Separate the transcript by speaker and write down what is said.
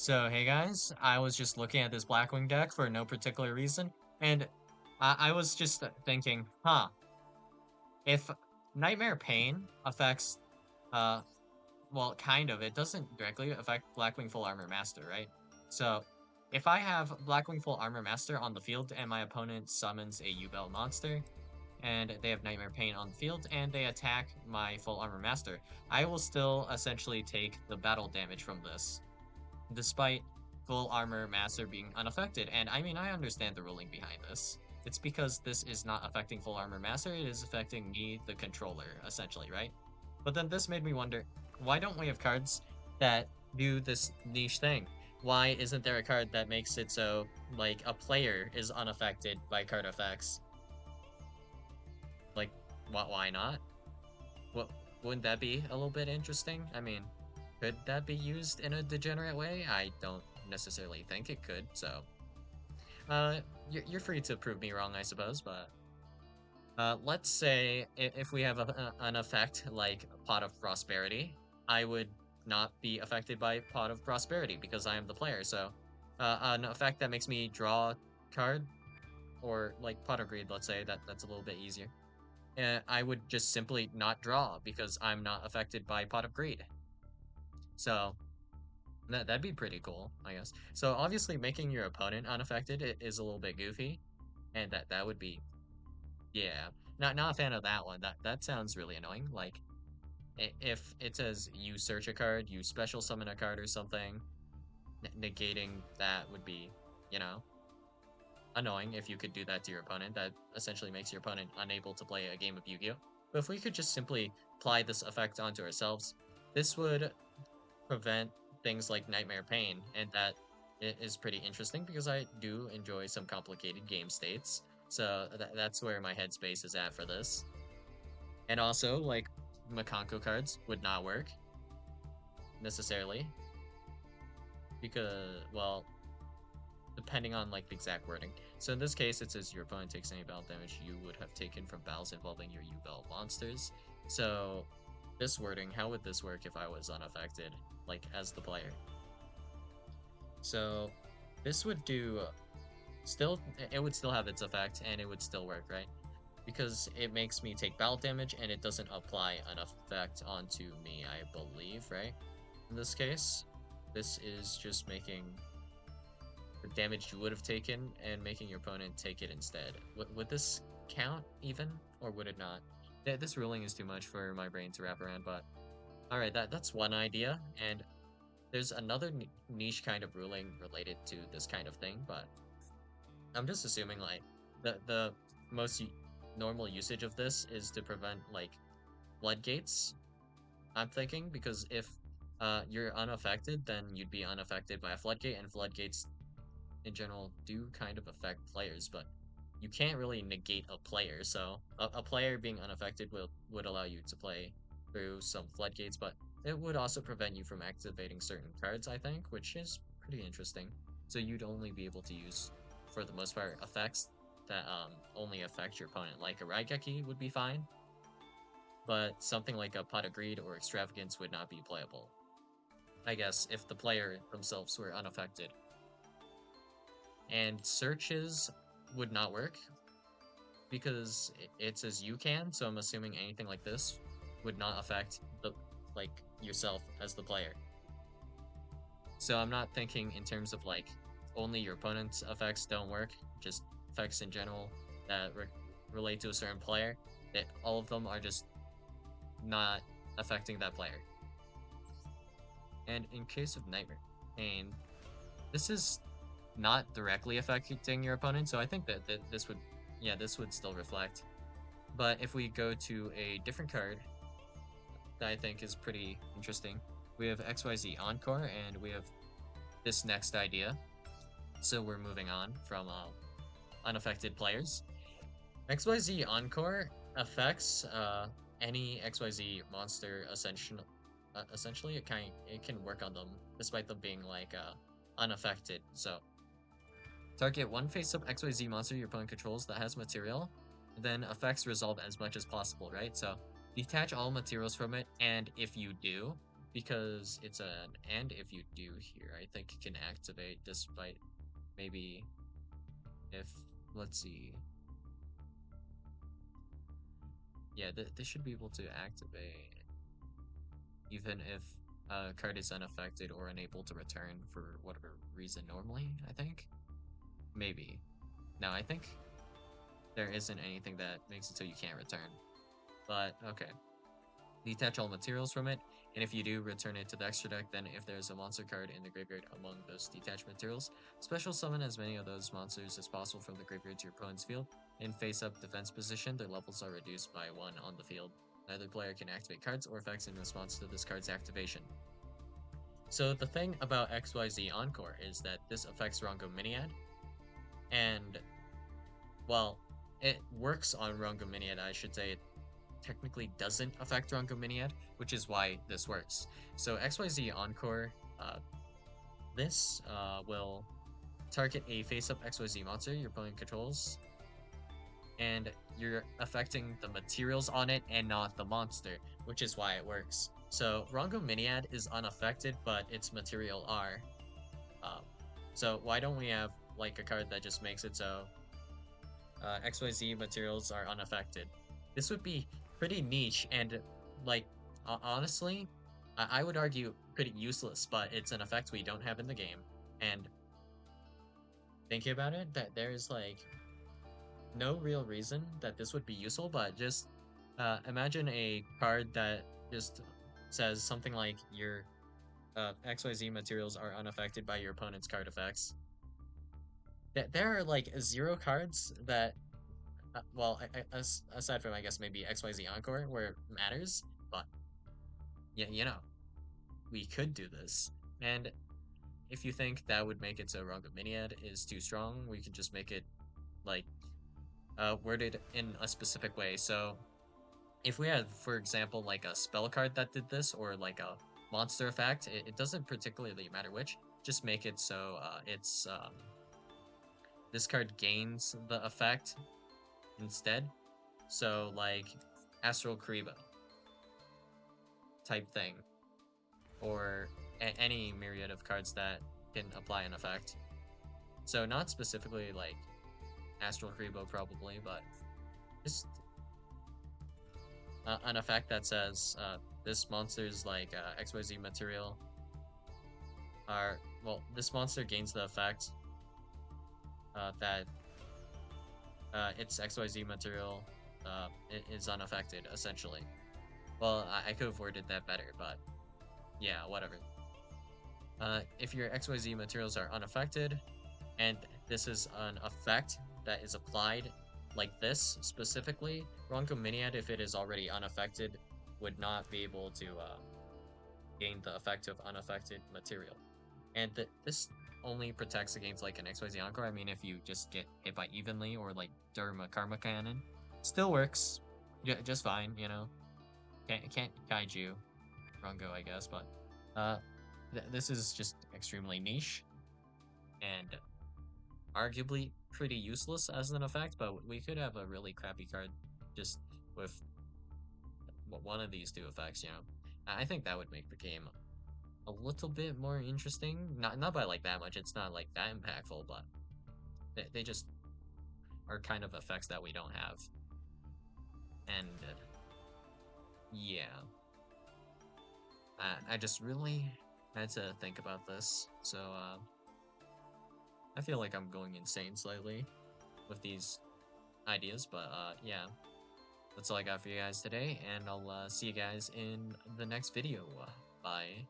Speaker 1: So, hey guys, I was just looking at this Blackwing deck for no particular reason, and I was just thinking, if Nightmare Pain affects, uh, well, kind of, it doesn't directly affect Blackwing Full Armor Master, right? So, if I have Blackwing Full Armor Master on the field and my opponent summons a yugioh monster, and they have Nightmare Pain on the field, and they attack my Full Armor Master, I will still essentially take the battle damage from this despite full armor master being unaffected. And I mean, I understand the ruling behind this. It's because this is not affecting full armor master, it is affecting me, the controller, essentially, right? But then this made me wonder, why don't we have cards that do this niche thing? Why isn't there a card that makes it so, like, a player is unaffected by card effects? Like, why not? What wouldn't that be a little bit interesting? I mean, could that be used in a degenerate way? I don't necessarily think it could, so uh you're free to prove me wrong, I suppose, but let's say if we have an effect like Pot of Prosperity, I would not be affected by Pot of Prosperity because I am the player. So an effect that makes me draw a card, or like Pot of Greed, let's say, that's a little bit easier. I would just simply not draw because I'm not affected by Pot of Greed. So that'd be pretty cool, I guess. So obviously making your opponent unaffected is a little bit goofy, and that would be, yeah, not a fan of that one. That sounds really annoying. Like if it says you search a card, you special summon a card or something, negating that would be, you know, annoying if you could do that to your opponent. That essentially makes your opponent unable to play a game of Yu-Gi-Oh! But if we could just simply apply this effect onto ourselves, this would prevent things like Nightmare Pain, and that it is pretty interesting because I do enjoy some complicated game states. So that's where my headspace is at for this. And also, like, Makanko cards would not work necessarily because, well, depending on like the exact wording. So in this case, it says your opponent takes any battle damage you would have taken from battles involving your yugioh monsters. So this wording, how would this work if I was unaffected, like as the player? So this would do still, it would still have its effect and it would still work, right? Because it makes me take battle damage and it doesn't apply an effect onto me, I believe, right? In this case, this is just making the damage you would have taken and making your opponent take it instead. Would this count even, or would it not? This ruling is too much for my brain to wrap around, but alright, that's one idea, and there's another niche kind of ruling related to this kind of thing, but I'm just assuming like the most normal usage of this is to prevent like floodgates. I'm thinking because if you're unaffected, then you'd be unaffected by a floodgate, and floodgates in general do kind of affect players, but you can't really negate a player. So a player being unaffected would allow you to play through some floodgates, but it would also prevent you from activating certain cards, I think, which is pretty interesting. So you'd only be able to use, for the most part, effects that only affect your opponent. Like a Raigeki would be fine, but something like a Pot of Greed or Extravagance would not be playable, I guess, if the player themselves were unaffected. And searches would not work because it says you can, so I'm assuming anything like this would not affect the like yourself as the player. So I'm not thinking in terms of like only your opponent's effects don't work, just effects in general that relate to a certain player, that all of them are just not affecting that player. And in case of Nightmare Pain, this is not directly affecting your opponent, so I think that this would, yeah, this would still reflect. But if we go to a different card that I think is pretty interesting, we have XYZ Encore, and we have this next idea. So we're moving on from unaffected players. XYZ Encore affects any XYZ monster essentially it can work on them despite them being like unaffected. So target one face-up XYZ monster your opponent controls that has material, then effects resolve as much as possible, right? So detach all materials from it, and if you do, because it's an and if you do here, I think it can activate despite maybe if, let's see. Yeah, this should be able to activate even if a card is unaffected or unable to return for whatever reason normally, I think. Maybe. No, I think there isn't anything that makes it so you can't return. But, okay. Detach all materials from it, and if you do, return it to the extra deck. Then if there's a monster card in the graveyard among those detached materials, special summon as many of those monsters as possible from the graveyard to your opponent's field. In face-up defense position, their levels are reduced by 1 on the field. Neither player can activate cards or effects in response to this card's activation. So the thing about XYZ Encore is that this affects Rongo Miniad, and, well, it works on Rongo Miniad, I should say. It technically doesn't affect Rongo Miniad, which is why this works. So XYZ Encore, this will target a face-up XYZ monster your opponent controls, and you're affecting the materials on it and not the monster, which is why it works. So Rongo Miniad is unaffected, but its material are. So why don't we have like a card that just makes it so XYZ materials are unaffected? This would be pretty niche and, like, honestly, I would argue pretty useless, but it's an effect we don't have in the game. And thinking about it, that there is like no real reason that this would be useful, but just imagine a card that just says something like your XYZ materials are unaffected by your opponent's card effects. There are like 0 cards that, well, aside from I guess maybe XYZ Encore where it matters, but yeah, we could do this. And if you think that would make it so Rongo Miniad is too strong, we could just make it like worded in a specific way. So if we had, for example, like a spell card that did this, or like a monster effect, it doesn't particularly matter which. Just make it so it's this card gains the effect instead. So like Astral Karibo type thing, or any myriad of cards that can apply an effect. So not specifically like Astral Karibo probably, but just an effect that says this monster's like XYZ material are, well, this monster gains the effect that its XYZ material is unaffected, essentially. Well, I could have worded that better, but yeah, whatever. If your XYZ materials are unaffected, and this is an effect that is applied like this specifically, Ronko Miniad, if it is already unaffected, would not be able to gain the effect of unaffected material. And this only protects against like an XYZ Encore. I mean, if you just get hit by evenly or like Durma Karma Cannon, still works just fine, you know. Can't kaiju Rongo, I guess, but this is just extremely niche and arguably pretty useless as an effect, but we could have a really crappy card just with one of these 2 effects, you know. I think that would make the game a little bit more interesting. Not by like that much, it's not like that impactful, but they just are kind of effects that we don't have. And yeah. I just really had to think about this, so I feel like I'm going insane slightly with these ideas, but yeah, that's all I got for you guys today, and I'll see you guys in the next video. Bye.